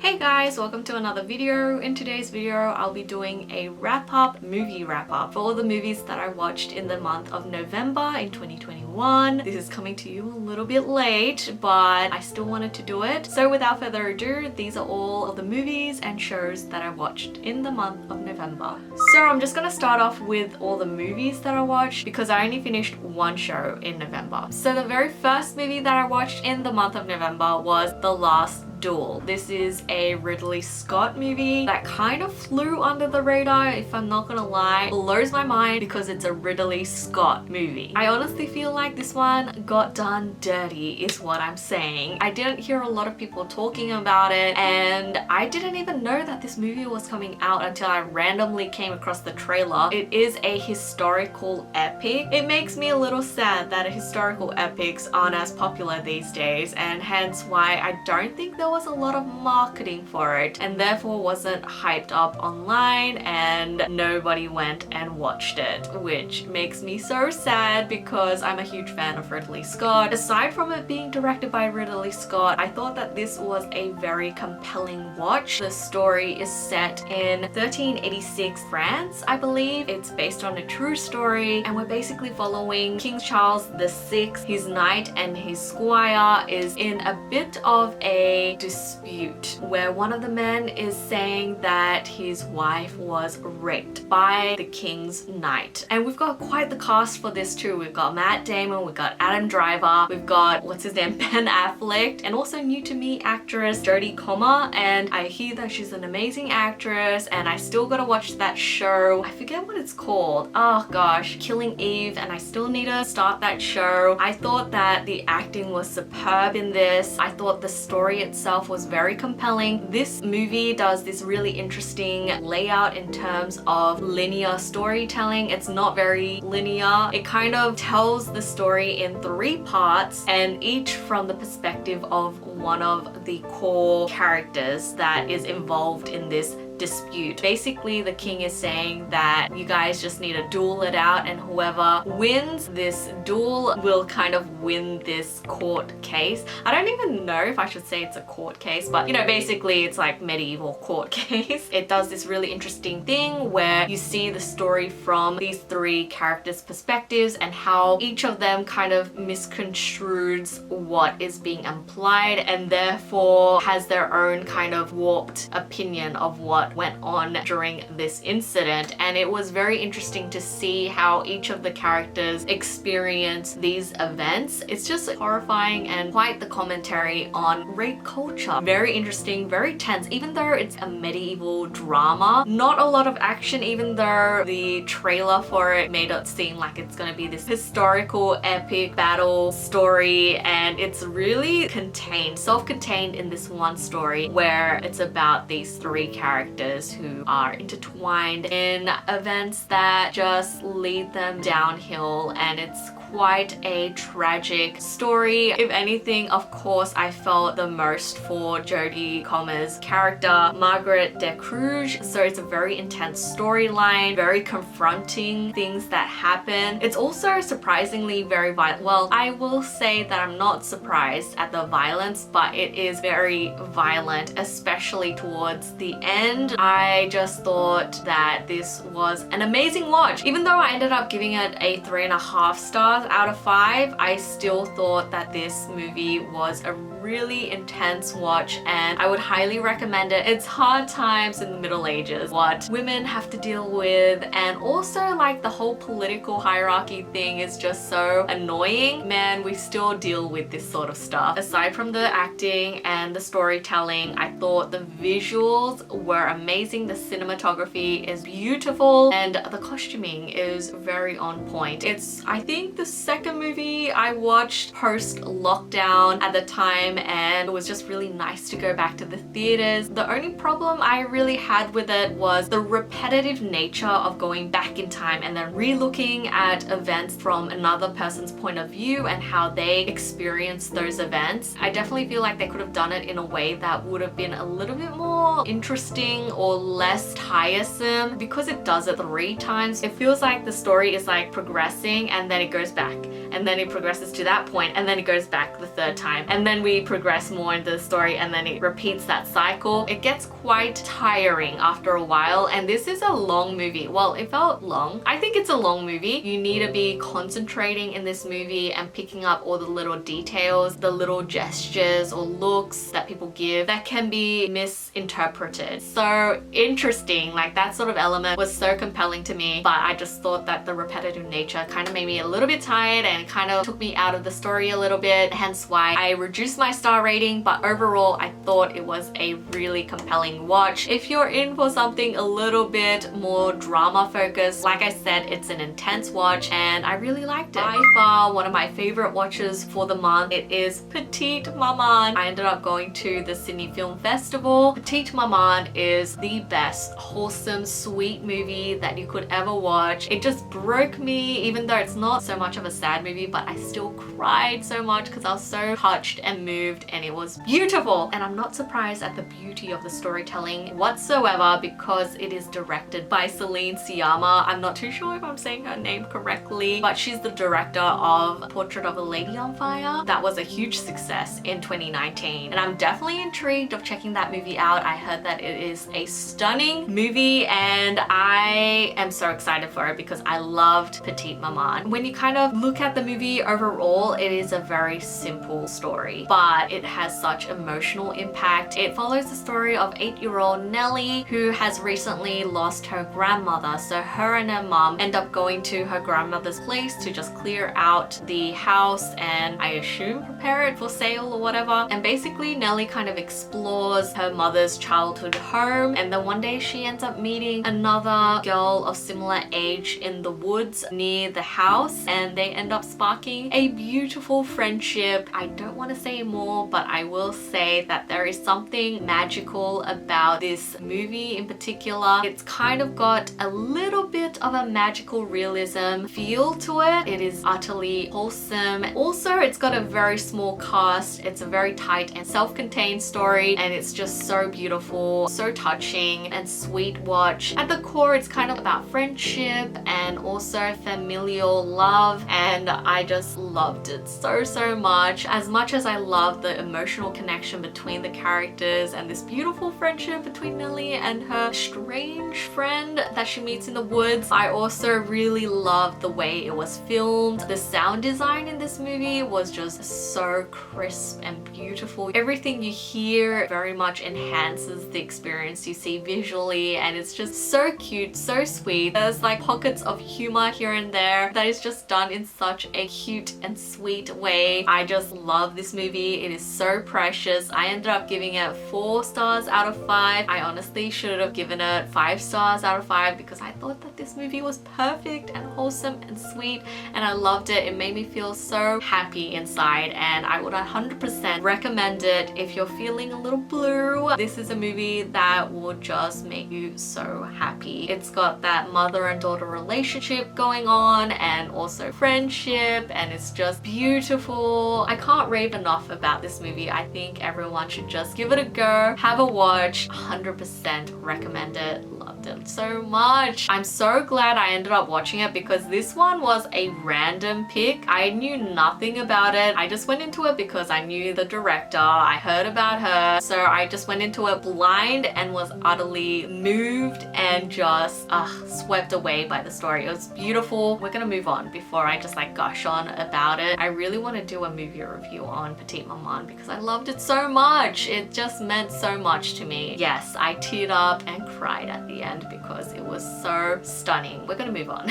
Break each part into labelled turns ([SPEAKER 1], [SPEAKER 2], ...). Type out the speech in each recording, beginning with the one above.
[SPEAKER 1] Hey guys, welcome to another video. In today's video, I'll be doing a movie wrap-up for all the movies that I watched in the month of November in 2021. This is coming to you a little bit late, but I still wanted to do it. So without further ado, these are all of the movies and shows that I watched in the month of November. So I'm just gonna start off with all the movies that I watched because I only finished one show in November. So the very first movie that I watched in the month of November was The Last Duel. This is a Ridley Scott movie that kind of flew under the radar, if I'm not gonna lie. It blows my mind because it's a Ridley Scott movie. I honestly feel like this one got done dirty is what I'm saying. I didn't hear a lot of people talking about it, and I didn't even know that this movie was coming out until I randomly came across the trailer. It is a historical epic. It makes me a little sad that historical epics aren't as popular these days, and hence why I don't think there was a lot of marketing for it and therefore wasn't hyped up online and nobody went and watched it, which makes me so sad because I'm a huge fan of Ridley Scott. Aside from it being directed by Ridley Scott, I thought that this was a very compelling watch. The story is set in 1386 France, I believe. It's based on a true story, and we're basically following King Charles VI. His knight and his squire is in a bit of a dispute where one of the men is saying that his wife was raped by the king's knight. And we've got quite the cast for this too. We've got Matt Damon, we've got Adam Driver, we've got, what's his name, Ben Affleck, and also new to me actress Jodie Comer. And I hear that she's an amazing actress, and I still gotta watch that show. I forget what it's called. Oh gosh, Killing Eve, and I still need to start that show. I thought that the acting was superb in this. I thought the story itself was very compelling. This movie does this really interesting layout in terms of linear storytelling. It's not very linear. It kind of tells the story in 3 parts, and each from the perspective of one of the core characters that is involved in this dispute. Basically, the king is saying that you guys just need to duel it out, and whoever wins this duel will kind of win this court case. I don't even know if I should say it's a court case, but you know, basically it's like medieval court case. It does this really interesting thing where you see the story from these 3 characters' perspectives and how each of them kind of misconstrues what is being implied and therefore has their own kind of warped opinion of what went on during this incident. And it was very interesting to see how each of the characters experience these events. It's just horrifying and quite the commentary on rape culture. Very interesting, very tense, even though it's a medieval drama. Not a lot of action, even though the trailer for it made it seem like it's gonna be this historical epic battle story, and it's really contained, self-contained in this one story where it's about these 3 characters who are intertwined in events that just lead them downhill, and it's quite a tragic story. If anything, of course, I felt the most for Jodie Comer's character, Margaret de Cruz. So it's a very intense storyline, very confronting things that happen. It's also surprisingly very violent. Well, I will say that I'm not surprised at the violence, but it is very violent, especially towards the end. I just thought that this was an amazing watch. Even though I ended up giving it a 3.5 stars out of 5, I still thought that this movie was a really intense watch, and I would highly recommend it. It's hard times in the Middle Ages, what women have to deal with, and also like the whole political hierarchy thing is just so annoying. Man, we still deal with this sort of stuff. Aside from the acting and the storytelling, I thought the visuals were amazing. The cinematography is beautiful and the costuming is very on point. It's, I think, the second movie I watched post-lockdown at the time, and it was just really nice to go back to the theaters. The only problem I really had with it was the repetitive nature of going back in time and then re-looking at events from another person's point of view and how they experienced those events. I definitely feel like they could have done it in a way that would have been a little bit more interesting or less tiresome. Because it does it 3 times, it feels like the story is like progressing and then it goes back, and then it progresses to that point and then it goes back the 3rd time, and then we progress more into the story and then it repeats that cycle. It gets quite tiring after a while, and this is a long movie. Well, it felt long. I think it's a long movie. You need to be concentrating in this movie and picking up all the little details, the little gestures or looks that people give that can be misinterpreted. So interesting, like that sort of element was so compelling to me, but I just thought that the repetitive nature kind of made me a little bit tired and kind of took me out of the story a little bit, hence why I reduced my star rating. But overall, I thought it was a really compelling watch. If you're in for something a little bit more drama focused, like I said, it's an intense watch and I really liked it. By far one of my favorite watches for the month, it is Petite Maman. I ended up going to the Sydney Film Festival. Petite Maman is the best wholesome sweet movie that you could ever watch. It just broke me, even though it's not so much of a sad movie, but I still cried so much because I was so touched and moved, and it was beautiful. And I'm not surprised at the beauty of the storytelling whatsoever because it is directed by Celine Sciamma. I'm not too sure if I'm saying her name correctly, but she's the director of Portrait of a Lady on Fire. That was a huge success in 2019, and I'm definitely intrigued of checking that movie out. I heard that it is a stunning movie and I am so excited for it because I loved Petite Maman. When you kind of look at the movie overall, it is a very simple story, but it has such emotional impact. It follows the story of 8-year-old Nellie who has recently lost her grandmother. So her and her mom end up going to her grandmother's place to just clear out the house and I assume prepare it for sale or whatever. And basically Nellie kind of explores her mother's childhood home, and then one day she ends up meeting another girl of similar age in the woods near the house, and they end up sparking a beautiful friendship. I don't want to say more, but I will say that there is something magical about this movie in particular. It's kind of got a little bit of a magical realism feel to it. It is utterly wholesome. Also, it's got a very small cast. It's a very tight and self-contained story, and it's just so beautiful, so touching and sweet watch. At the core, it's kind of about friendship and also familial love, and I just loved it so much. As much as I love the emotional connection between the characters and this beautiful friendship between Nellie and her strange friend that she meets in the woods, I also really loved the way it was filmed. The sound design in this movie was just so crisp and beautiful. Everything you hear very much enhances the experience you see visually, and it's just so cute, so sweet. There's like pockets of humor here and there that is just done in such a cute and sweet way. I just love this movie. It is so precious. I ended up giving it 4 stars out of 5. I honestly should have given it 5 stars out of 5 because I thought that this movie was perfect and wholesome and sweet, and I loved it. It made me feel so happy inside, and I would 100% recommend it if you're feeling a little blue. This is a movie that will just make you so happy. It's got that mother and daughter relationship going on and also friendship, and it's just beautiful. I can't rave enough about this movie. I think everyone should just give it a go, have a watch. 100% recommend it. Loved it so much. I'm so glad I ended up watching it because this one was a random pick. I knew nothing about it. I just went into it because I knew the director. I heard about her, so I just went into it blind and was utterly moved and just swept away by the story. It was beautiful. We're gonna move on before I just like gush on about it. I really want to do a movie review on Petite Maman because I loved it so much. It just meant so much to me. Yes, I teared up and cried at the end because it was so stunning. We're gonna move on.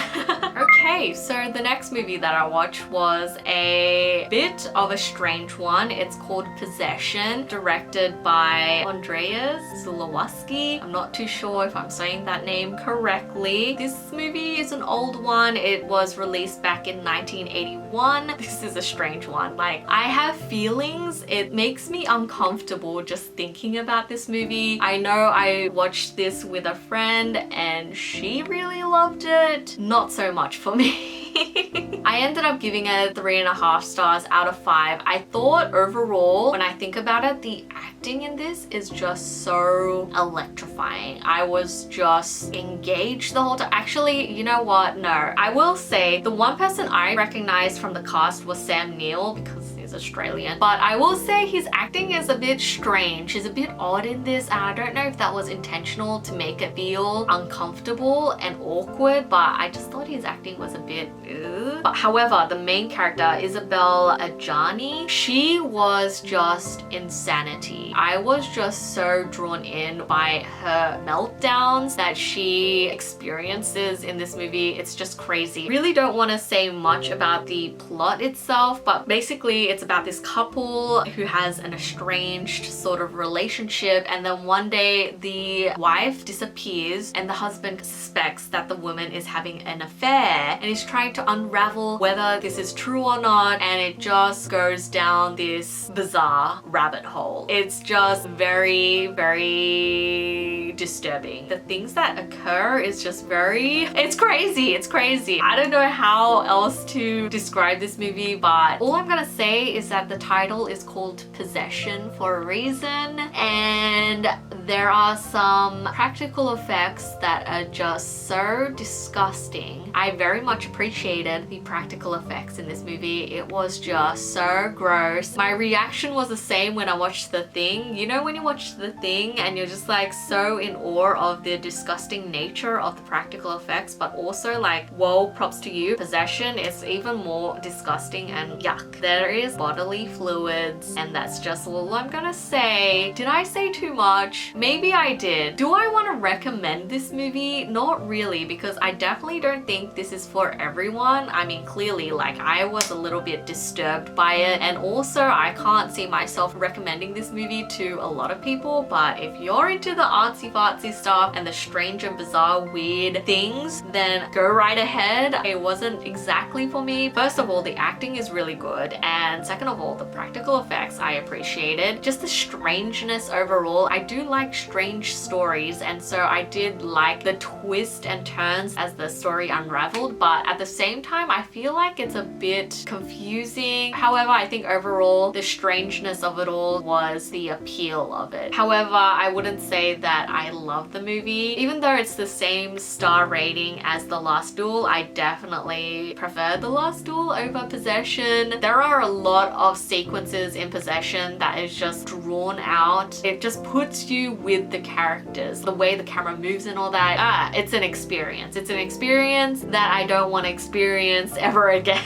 [SPEAKER 1] Okay, so the next movie that I watched was a bit of a strange one. It's called Possession, directed by Andrzej Zulawski. I'm not too sure if I'm saying that name correctly. This movie is an old one. It was released back in 1981. This is a strange one. Like, I have feelings. It makes me uncomfortable just thinking about this movie. I know I watched this with a friend and she really loved it. Not so much for me. I ended up giving it 3.5 stars out of 5. I thought overall, when I think about it, the acting in this is just so electrifying. I was just engaged the whole time. Actually, you know what? No. I will say the one person I recognized from the cast was Sam Neill because he's Australian. But I will say his acting is a bit strange. He's a bit odd in this, and I don't know if that was intentional to make it feel uncomfortable and awkward, but I just thought his acting was a bit ugh. But however, the main character, Isabel Adjani, she was just insanity. I was just so drawn in by her meltdowns that she experiences in this movie. It's just crazy. Really don't want to say much about the plot itself, but basically it's about this couple who has an estranged sort of relationship, and then one day the wife disappears and the husband suspects that the woman is having an affair and is trying to unravel whether this is true or not, and it just goes down this bizarre rabbit hole. It's just very, very disturbing. The things that occur is just very, it's crazy. It's crazy. I don't know how else to describe this movie, but all I'm gonna say is that the title is called Possession for a reason, and there are some practical effects that are just so disgusting. I very much appreciated the practical effects in this movie. It was just so gross. My reaction was the same when I watched The Thing. You know when you watch The Thing and you're just like so in awe of the disgusting nature of the practical effects, but also like, whoa, props to you. Possession is even more disgusting and yuck. There is bodily fluids, and that's just all I'm gonna say. Did I say too much? Maybe I did. Do I want to recommend this movie? Not really, because I definitely don't think this is for everyone. I mean, clearly, like, I was a little bit disturbed by it, and also I can't see myself recommending this movie to a lot of people, but if you're into the artsy-fartsy stuff and the strange and bizarre weird things, then go right ahead. It wasn't exactly for me. First of all, the acting is really good, and second of all, the practical effects I appreciated. Just the strangeness overall. I do like strange stories, and so I did like the twist and turns as the story unraveled, but at the same time I feel like it's a bit confusing. However, I think overall the strangeness of it all was the appeal of it. However, I wouldn't say that I love the movie. Even though it's the same star rating as The Last Duel, I definitely prefer The Last Duel over Possession. There are a lot of sequences in Possession that is just drawn out. It just puts you with the characters. The way the camera moves and all that. It's an experience. It's an experience that I don't want to experience ever again.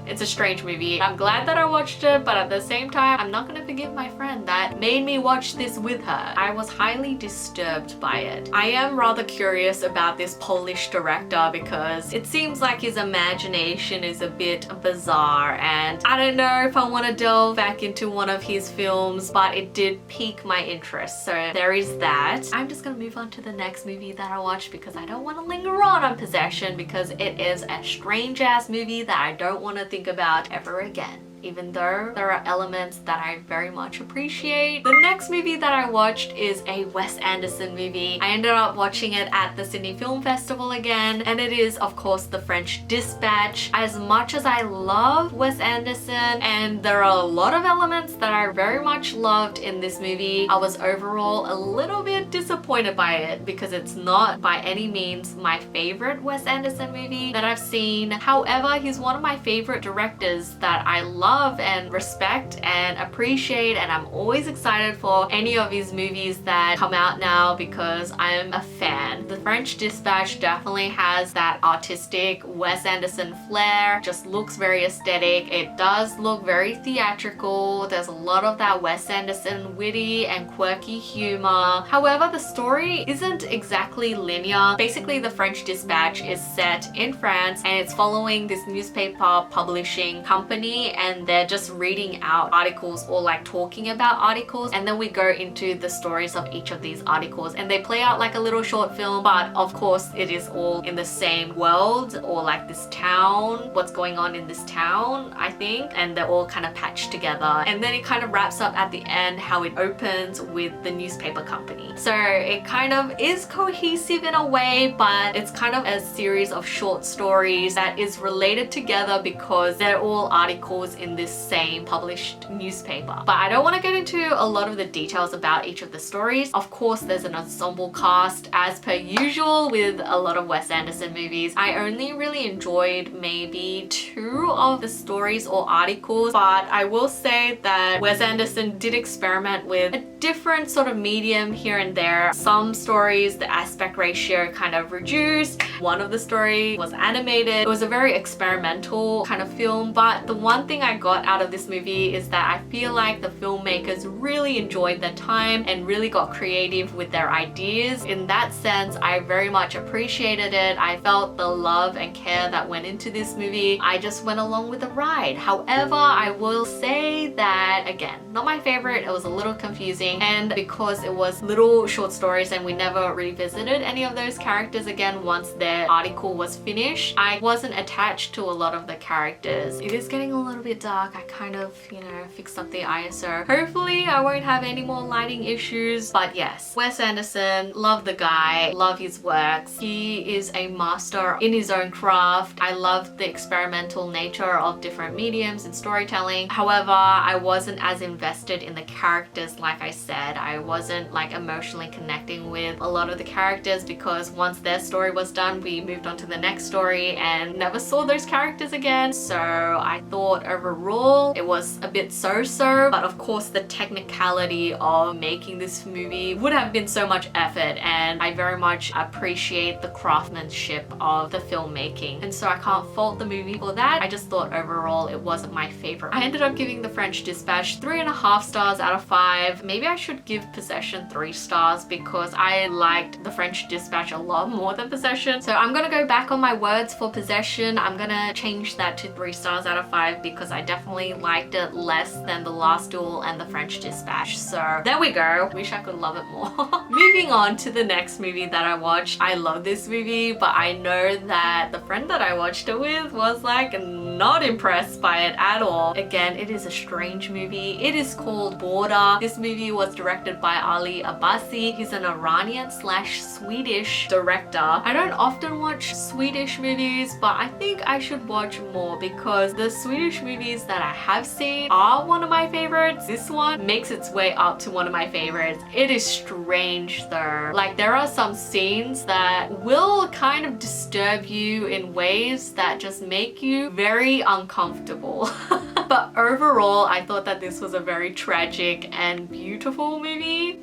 [SPEAKER 1] It's a strange movie. I'm glad that I watched it, but at the same time, I'm not gonna forgive my friend that made me watch this with her. I was highly disturbed by it. I am rather curious about this Polish director because it seems like his imagination is a bit bizarre, and I don't know if I want to delve back into one of his films, but it did pique my interest, so there is that. I'm just gonna move on to the next movie that I watched because I don't want to linger on Possession, because it is a strange ass movie that I don't want to think about ever again, even though there are elements that I very much appreciate. The next movie that I watched is a Wes Anderson movie. I ended up watching it at the Sydney Film Festival again, and it is of course The French Dispatch. As much as I love Wes Anderson, and there are a lot of elements that I very much loved in this movie, I was overall a little bit disappointed by it because it's not by any means my favorite Wes Anderson movie that I've seen. However, he's one of my favorite directors that I love and respect and appreciate, and I'm always excited for any of his movies that come out now because I'm a fan. The French Dispatch definitely has that artistic Wes Anderson flair, just looks very aesthetic. It does look very theatrical. There's a lot of that Wes Anderson witty and quirky humor. However, the story isn't exactly linear. Basically, The French Dispatch is set in France and it's following this newspaper publishing company, and they're just reading out articles or like talking about articles, and then we go into the stories of each of these articles and they play out like a little short film, but of course it is all in the same world or like this town, what's going on in this town, I think, and they're all kind of patched together, and then it kind of wraps up at the end how it opens with the newspaper company. So it kind of is cohesive in a way, but it's kind of a series of short stories that is related together because they're all articles in in this same published newspaper. But I don't want to get into a lot of the details about each of the stories. Of course, there's an ensemble cast as per usual with a lot of Wes Anderson movies. I only really enjoyed maybe 2 of the stories or articles, but I will say that Wes Anderson did experiment with a different sort of medium here and there. Some stories, the aspect ratio kind of reduced. One of the story was animated. It was a very experimental kind of film, but the one thing I got out of this movie is that I feel like the filmmakers really enjoyed their time and really got creative with their ideas. In that sense, I very much appreciated it. I felt the love and care that went into this movie. I just went along with the ride. However, I will say that, again, not my favorite. It was a little confusing, and because it was little short stories and we never revisited any of those characters again once their article was finished, I wasn't attached to a lot of the characters. It is getting a little bit dark. I kind of, you know, fixed up the ISO. Hopefully I won't have any more lighting issues. But yes, Wes Anderson, love the guy, love his works. He is a master in his own craft. I love the experimental nature of different mediums and storytelling. However, I wasn't as invested in the characters. Like I said, I wasn't like emotionally connecting with a lot of the characters because once their story was done, we moved on to the next story and never saw those characters again. So I thought overall it was a bit so-so, but of course the technicality of making this movie would have been so much effort, and I very much appreciate the craftsmanship of the filmmaking, and so I can't fault the movie for that. I just thought overall it wasn't my favorite. I ended up giving The French Dispatch 3.5 stars out of 5. Maybe I should give Possession 3 stars because I liked The French Dispatch a lot more than Possession. So I'm gonna go back on my words for Possession. I'm gonna change that to 3 stars out of 5 because I definitely liked it less than The Last Duel and The French Dispatch. So there we go. Wish I could love it more. Moving on to the next movie that I watched. I love this movie, but I know that the friend that I watched it with was like not impressed by it at all. Again, it is a strange movie. It is called Border. This movie was directed by Ali Abbasi. He's an Iranian/Swedish director. I don't often watch Swedish movies, but I think I should watch more because the Swedish movies that I have seen are one of my favorites. This one makes its way up to one of my favorites. It is strange though. Like there are some scenes that will kind of disturb you in ways that just make you very uncomfortable. But overall, I thought that this was a very tragic and beautiful movie.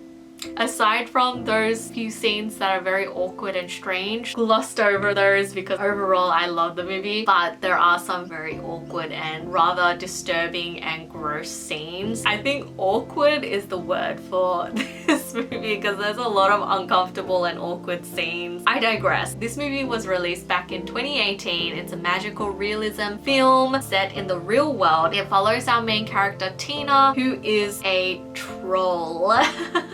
[SPEAKER 1] Aside from those few scenes that are very awkward and strange, glossed over those because overall I love the movie, but there are some very awkward and rather disturbing and gross scenes. I think awkward is the word for this movie because there's a lot of uncomfortable and awkward scenes. I digress. This movie was released back in 2018. It's a magical realism film set in the real world. It follows our main character Tina, who is a troll.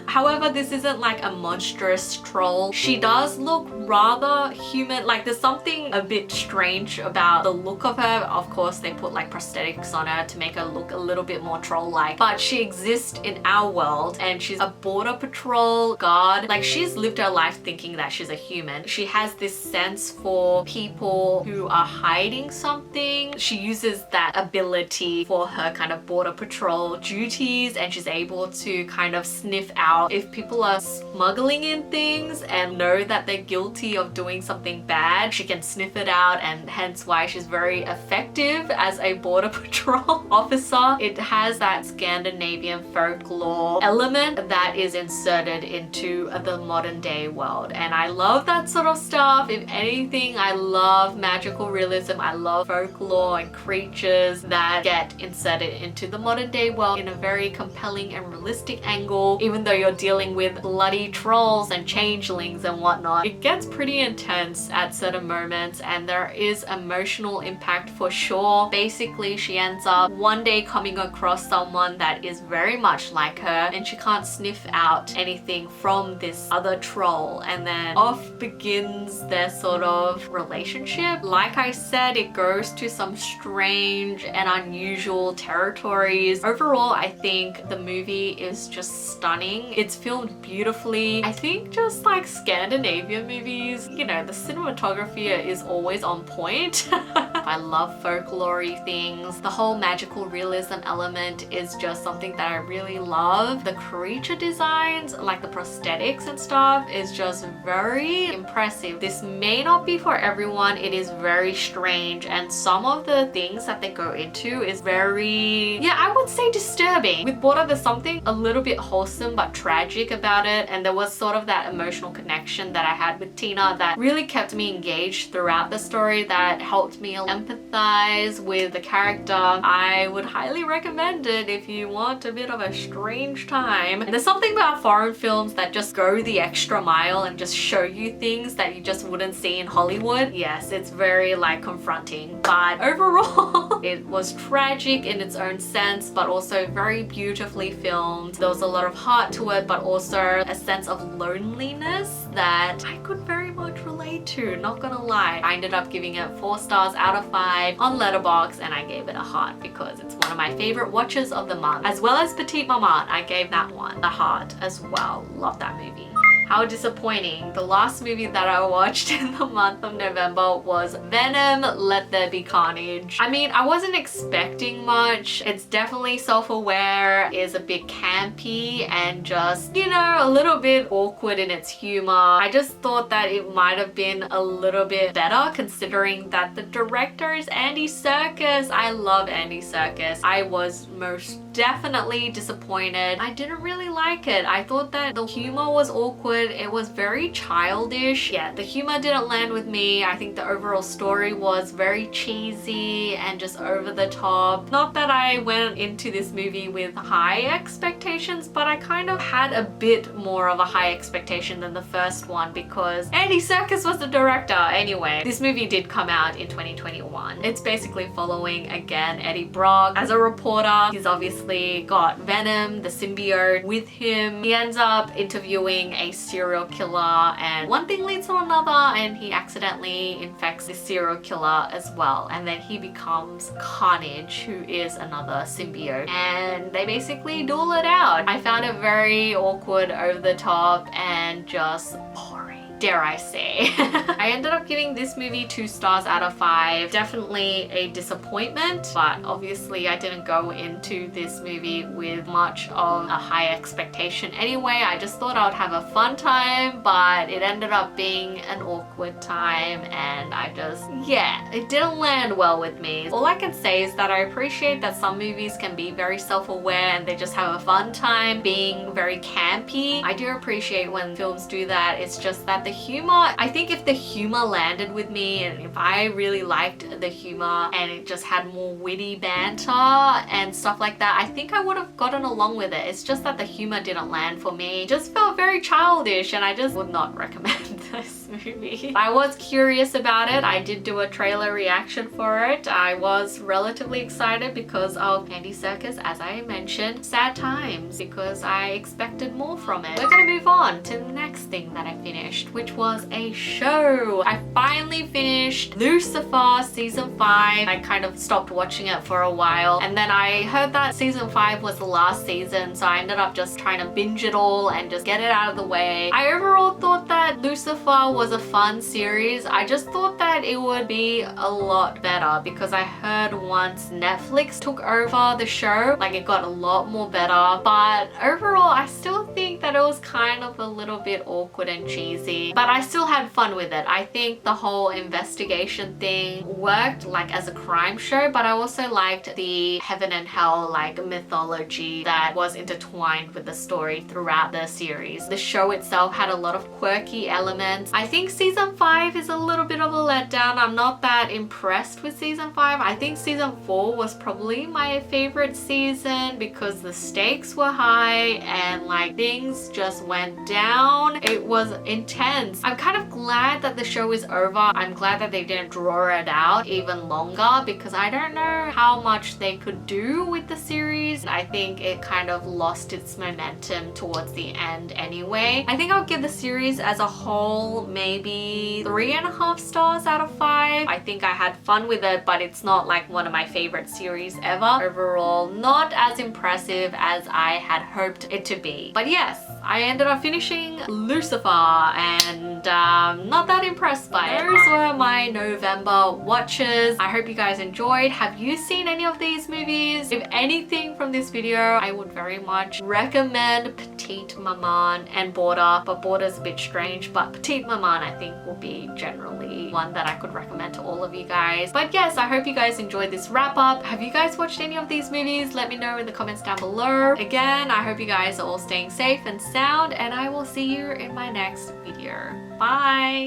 [SPEAKER 1] However, this isn't like a monstrous troll. She does look rather human. Like there's something a bit strange about the look of her. Of course, they put like prosthetics on her to make her look a little bit more troll-like. But she exists in our world and she's a border patrol guard. Like she's lived her life thinking that she's a human. She has this sense for people who are hiding something. She uses that ability for her kind of border patrol duties, and she's able to kind of sniff out if people are smuggling in things and know that they're guilty of doing something bad. She can sniff it out, and hence why she's very effective as a border patrol officer. It has that Scandinavian folklore element that is inserted into the modern day world, and I love that sort of stuff. If anything, I love magical realism. I love folklore and creatures that get inserted into the modern day world in a very compelling and realistic angle. Even though you're dealing with bloody trolls and changelings and whatnot, it gets pretty intense at certain moments, and there is emotional impact for sure. Basically, she ends up one day coming across someone that is very much like her, and she can't sniff out anything from this other troll, and then off begins their sort of relationship. Like I said, it goes to some strange and unusual territories. Overall, I think the movie is just stunning. It's filmed beautifully. I think just like Scandinavian movies, you know, the cinematography is always on point. I love folklore-y things. The whole magical realism element is just something that I really love. The creature designs, like the prosthetics and stuff, is just very impressive. This may not be for everyone. It is very strange, and some of the things that they go into is very, yeah, I would say disturbing. With Border, there's something a little bit wholesome but tragic about it, and there was sort of that emotional connection that I had with Tina that really kept me engaged throughout the story, that helped me empathize with the character. I would highly recommend it if you want a bit of a strange time. There's something about foreign films that just go the extra mile and just show you things that you just wouldn't see in Hollywood. Yes, it's very like confronting, but overall it was tragic in its own sense, but also very beautifully filmed. There was a lot of heart to it, but also a sense of loneliness that I could very much relate to, not gonna lie. I ended up giving it 4 stars out of 5 on Letterboxd, and I gave it a heart because it's one of my favorite watches of the month, as well as Petite Maman. I gave that one a heart as well. Love that movie. How disappointing. The last movie that I watched in the month of November was Venom, Let There Be Carnage. I mean, I wasn't expecting much. It's definitely self-aware, is a bit campy, and just, you know, a little bit awkward in its humor. I just thought that it might have been a little bit better, considering that the director is Andy Serkis. I love Andy Serkis. I was most definitely disappointed. I didn't really like it. I thought that the humor was awkward. It was very childish. Yeah, the humor didn't land with me. I think the overall story was very cheesy and just over the top. Not that I went into this movie with high expectations, but I kind of had a bit more of a high expectation than the first one because Andy Serkis was the director. Anyway, this movie did come out in 2021. It's basically following, again, Eddie Brock as a reporter. He's obviously got Venom, the symbiote, with him. He ends up interviewing a serial killer, and one thing leads to another, and he accidentally infects the serial killer as well, and then he becomes Carnage, who is another symbiote, and they basically duel it out. I found it very awkward, over the top, and just boring, dare I say. I ended up giving this movie 2 stars out of 5. Definitely a disappointment, but obviously I didn't go into this movie with much of a high expectation anyway. I just thought I would have a fun time, but it ended up being an awkward time, and I just, yeah, it didn't land well with me. All I can say is that I appreciate that some movies can be very self-aware and they just have a fun time being very campy. I do appreciate when films do that. It's just that the humor, I think if the humor landed with me, and if I really liked the humor and it just had more witty banter and stuff like that, I think I would have gotten along with it. It's just that the humor didn't land for me. It just felt very childish, and I just would not recommend this movie. I was curious about it. I did do a trailer reaction for it. I was relatively excited because of Andy Serkis, as I mentioned. Sad times because I expected more from it. We're gonna move on to the next thing that I finished, which was a show. I finally finished Lucifer season 5. I kind of stopped watching it for a while, and then I heard that season 5 was the last season, so I ended up just trying to binge it all and just get it out of the way. I overall thought that Lucifer was a fun series. I just thought that it would be a lot better because I heard once Netflix took over the show, like it got a lot more better, but overall I still think that it was kind of a little bit awkward and cheesy, but I still had fun with it. I think the whole investigation thing worked like as a crime show, but I also liked the heaven and hell like mythology that was intertwined with the story throughout the series. The show itself had a lot of quirky elements. I think season 5 is a little bit of a letdown. I'm not that impressed with season 5. I think season 4 was probably my favorite season because the stakes were high and like things just went down. It was intense. I'm kind of glad that the show is over. I'm glad that they didn't draw it out even longer because I don't know how much they could do with the series. I think it kind of lost its momentum towards the end anyway. I think I'll give the series as a whole maybe 3.5 stars out of 5. I think I had fun with it, but it's not like one of my favorite series ever. Overall, not as impressive as I had hoped it to be. But yes, I ended up finishing Lucifer and not that impressed by it. Those were my November watches. I hope you guys enjoyed. Have you seen any of these movies? If anything from this video, I would very much recommend Petite Maman and Border, but Border's a bit strange, but Petite Maman I think will be generally one that I could recommend to all of you guys. But yes, I hope you guys enjoyed this wrap up. Have you guys watched any of these movies? Let me know in the comments down below. Again, I hope you guys are all staying safe and sound, and I will see you in my next video. Bye!